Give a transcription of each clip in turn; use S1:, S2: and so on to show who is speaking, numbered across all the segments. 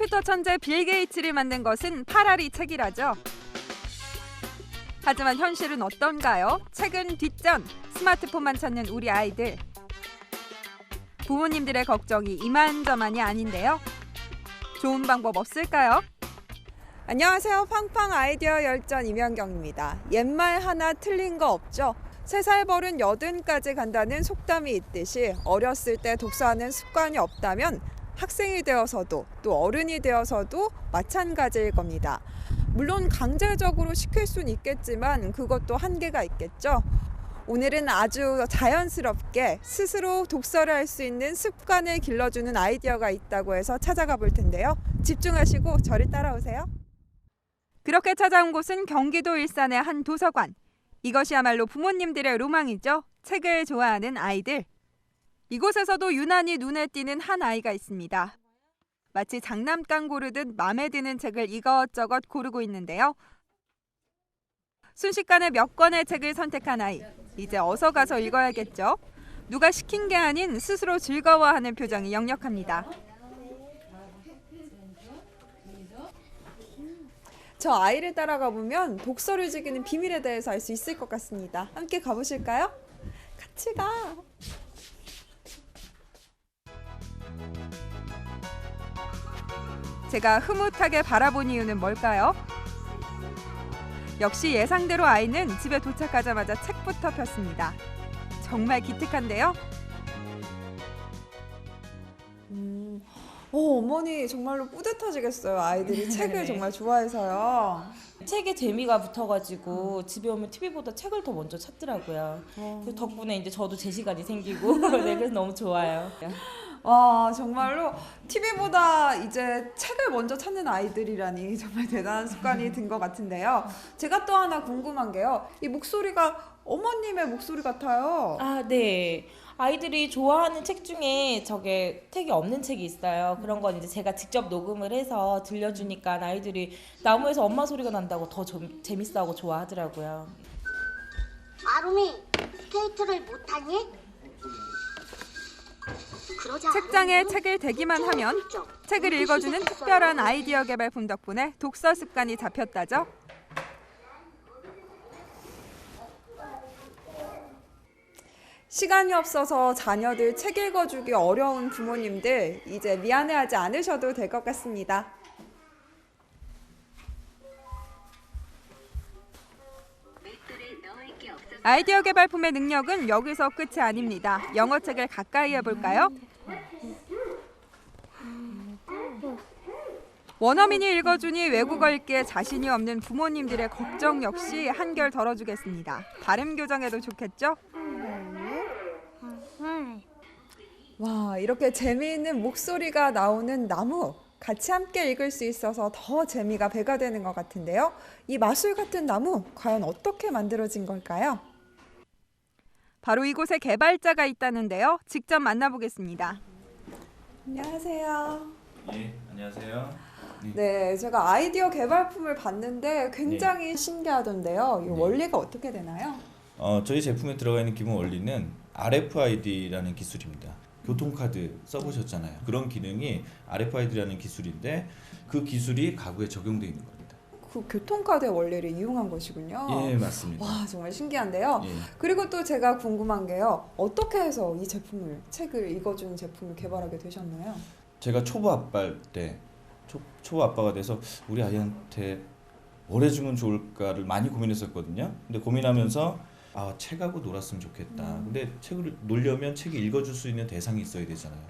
S1: 컴퓨터 천재 빌 게이츠를 만든 것은 파라리 책이라죠. 하지만 현실은 어떤가요? 책은 뒷전, 스마트폰만 찾는 우리 아이들. 부모님들의 걱정이 이만저만이 아닌데요. 좋은 방법 없을까요? 안녕하세요. 팡팡 아이디어 열전 임현경입니다. 옛말 하나 틀린 거 없죠? 3살 버른 80까지 간다는 속담이 있듯이 어렸을 때 독서하는 습관이 없다면 학생이 되어서도 또 어른이 되어서도 마찬가지일 겁니다. 물론 강제적으로 시킬 수는 있겠지만 그것도 한계가 있겠죠. 오늘은 아주 자연스럽게 스스로 독서를 할 수 있는 습관을 길러주는 아이디어가 있다고 해서 찾아가 볼 텐데요. 집중하시고 저를 따라오세요. 그렇게 찾아온 곳은 경기도 일산의 한 도서관. 이것이야말로 부모님들의 로망이죠. 책을 좋아하는 아이들. 이곳에서도 유난히 눈에 띄는 한 아이가 있습니다. 마치 장난감 고르듯 마음에 드는 책을 이것저것 고르고 있는데요. 순식간에 몇 권의 책을 선택한 아이. 이제 어서 가서 읽어야겠죠. 누가 시킨 게 아닌 스스로 즐거워하는 표정이 역력합니다. 저 아이를 따라가 보면 독서를 즐기는 비밀에 대해서 알 수 있을 것 같습니다. 함께 가보실까요? 같이 가. 제가 흐뭇하게 바라본 이유는 뭘까요? 역시 예상대로 아이는 집에 도착하자마자 책부터 폈습니다. 정말 기특한데요? 어머니 정말로 뿌듯하시겠어요. 아이들이 책을 정말 좋아해서요.
S2: 책에 재미가 붙어가지고 집에 오면 TV보다 책을 더 먼저 찾더라고요. 그 덕분에 이제 저도 제 시간이 생기고 네, 그래서 너무 좋아요.
S1: 와, 정말로 TV보다 이제 책을 먼저 찾는 아이들이라니 정말 대단한 습관이 든 것 같은데요. 제가 또 하나 궁금한 게요. 이 목소리가 어머님의 목소리 같아요.
S2: 아, 네. 아이들이 좋아하는 책 중에 저게 책이 없는 책이 있어요. 그런 건 이제 제가 직접 녹음을 해서 들려주니까 아이들이 나무에서 엄마 소리가 난다고 더 재밌어하고 좋아하더라고요.
S3: 아롬이 스케이트를 못하니?
S1: 책장에 책을 대기만 하면 책을 읽어주는 특별한 아이디어 개발품 덕분에 독서 습관이 잡혔다죠. 시간이 없어서 자녀들 책 읽어주기 어려운 부모님들 이제 미안해하지 않으셔도 될 것 같습니다. 아이디어 개발품의 능력은 여기서 끝이 아닙니다. 영어책을 가까이 해볼까요? 원어민이 읽어주니 외국어 읽기에 자신이 없는 부모님들의 걱정 역시 한결 덜어주겠습니다. 발음 교정에도 좋겠죠? 와, 이렇게 재미있는 목소리가 나오는 나무 같이 함께 읽을 수 있어서 더 재미가 배가 되는 것 같은데요. 이 마술 같은 나무 과연 어떻게 만들어진 걸까요? 바로 이곳에 개발자가 있다는데요. 직접 만나보겠습니다. 안녕하세요.
S4: 예, 안녕하세요.
S1: 네, 제가 아이디어 개발품을 봤는데 굉장히 신기하던데요. 이
S4: 네.
S1: 원리가 어떻게 되나요?
S4: 저희 제품에 들어가 있는 기본 원리는 RFID라는 기술입니다. 교통카드 써보셨잖아요. 그런 기능이 RFID라는 기술인데 그 기술이 가구에 적용되어 있는 겁니다.
S1: 그 교통카드의 원리를 이용한 것이군요.
S4: 예, 맞습니다.
S1: 와, 정말 신기한데요.
S4: 예.
S1: 그리고 또 제가 궁금한 게요. 어떻게 해서 이 책을 읽어주는 제품을 개발하게 되셨나요?
S4: 제가 초보 아빠일 때 초보 아빠가 돼서 우리 아이한테 뭘 해주면 좋을까를 많이 고민했었거든요. 근데 고민하면서 책하고 놀았으면 좋겠다. 근데 책을 놀려면 책이 읽어줄 수 있는 대상이 있어야 되잖아요.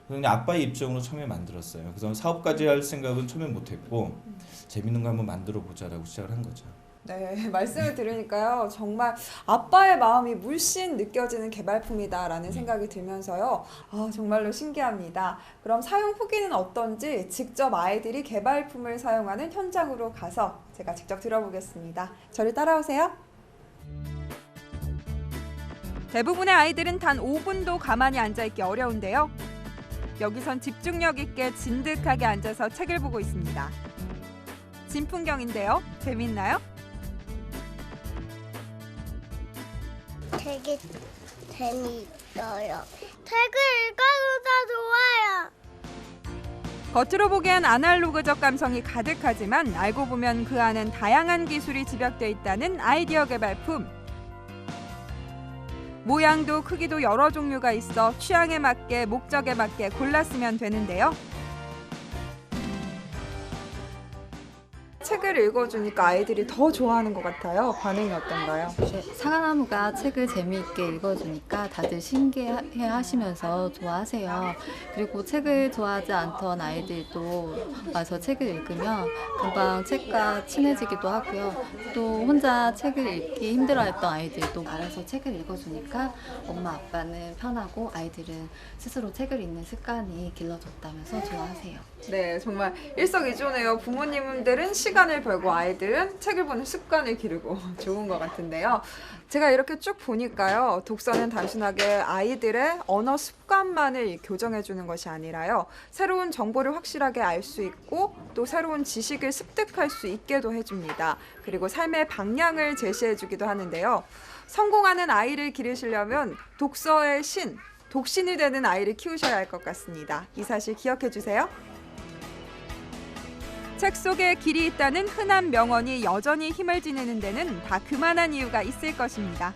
S4: 그냥 아빠의 입장으로 처음에 만들었어요. 그래서 사업까지 할 생각은 처음에 못했고 재밌는 거 한번 만들어 보자라고 시작을 한 거죠.
S1: 네, 말씀을 들으니까요. 정말 아빠의 마음이 물씬 느껴지는 개발품이다라는 생각이 들면서요. 정말로 신기합니다. 그럼 사용 후기는 어떤지 직접 아이들이 개발품을 사용하는 현장으로 가서 제가 직접 들어보겠습니다. 저를 따라오세요. 대부분의 아이들은 단 5분도 가만히 앉아있기 어려운데요. 여기선 집중력 있게 진득하게 앉아서 책을 보고 있습니다. 진풍경인데요. 재밌나요?
S3: 되게 재미있어요. 책을 읽어도 다 좋아요.
S1: 겉으로 보기엔 아날로그적 감성이 가득하지만 알고 보면 그 안엔 다양한 기술이 집약돼 있다는 아이디어 개발품. 모양도 크기도 여러 종류가 있어 취향에 맞게 목적에 맞게 골랐으면 되는데요. 책을 읽어주니까 아이들이 더 좋아하는 것 같아요. 반응이 어떤가요?
S5: 네, 사과나무가 책을 재미있게 읽어주니까 다들 신기해 하시면서 좋아하세요. 그리고 책을 좋아하지 않던 아이들도 와서 책을 읽으면 금방 책과 친해지기도 하고요. 또 혼자 책을 읽기 힘들어했던 아이들도 알아서 책을 읽어주니까 엄마 아빠는 편하고 아이들은 스스로 책을 읽는 습관이 길러졌다면서 좋아하세요.
S1: 네, 정말 일석이조네요. 부모님들은 시간을 벌고 아이들은 책을 보는 습관을 기르고 좋은 것 같은데요. 제가 이렇게 쭉 보니까요. 독서는 단순하게 아이들의 언어 습관만을 교정해 주는 것이 아니라요. 새로운 정보를 확실하게 알 수 있고 또 새로운 지식을 습득할 수 있게도 해줍니다. 그리고 삶의 방향을 제시해 주기도 하는데요. 성공하는 아이를 기르시려면 독서의 신, 독신이 되는 아이를 키우셔야 할 것 같습니다. 이 사실 기억해 주세요. 책 속에 길이 있다는 흔한 명언이 여전히 힘을 지니는 데는 다 그만한 이유가 있을 것입니다.